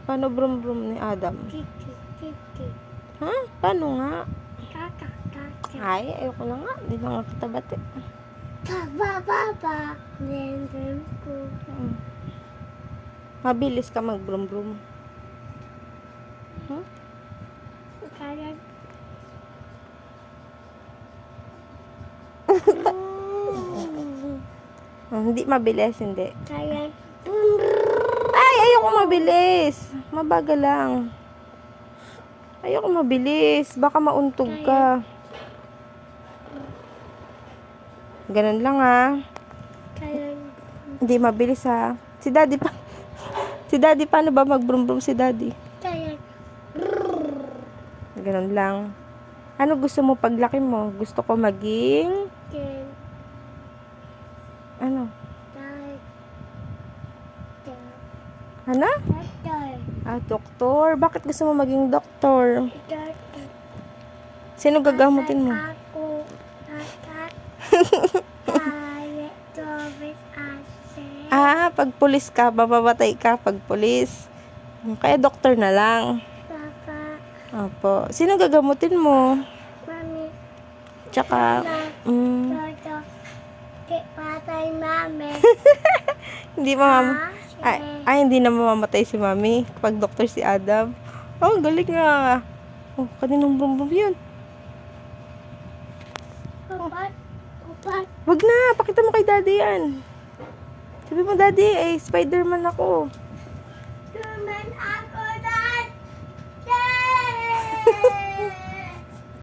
Paano brum brum ni Adam? Kiki, kiki. Ha? Paano nga? Kaka, kaka. Ay, ayoko na nga. Di na nga kita bati. Baba, baba. Nandun ko. Mabilis ka mag brum brum. Kaya. Hindi mabilis, hindi. Kaya. Ay, ayoko mabilis. Mabagal lang. Ayoko mabilis. Baka mauntog ka. Ganun lang ha. Kaya. Hindi mabilis ha. Si daddy pa. Si daddy, paano ba mag-brum-brum si daddy? Kaya. Ganun lang. Ano gusto mo paglaki mo? Gusto ko maging... Kaya. Ano? Kaya. Ano? Doktor. Ah, doktor. Bakit gusto mo maging doktor? Doktor. Sino gagamutin mo? Ako. Akat. Kaya. Tobis ase. Ah, pag pulis ka, bababatay ka pag pulis. Kaya doktor na lang. Papa. Opo. Sino gagamutin mo? Mami. Tsaka, Toto. Patay mami. hindi hindi na mamamatay si mami kapag doktor si Adam. Oh, galing nga. Oh, kaninong brum-brum yun? Upat. Upat. Wag na, pakita mo kay daddy yan. Sabi mo, daddy, Spider-Man ako.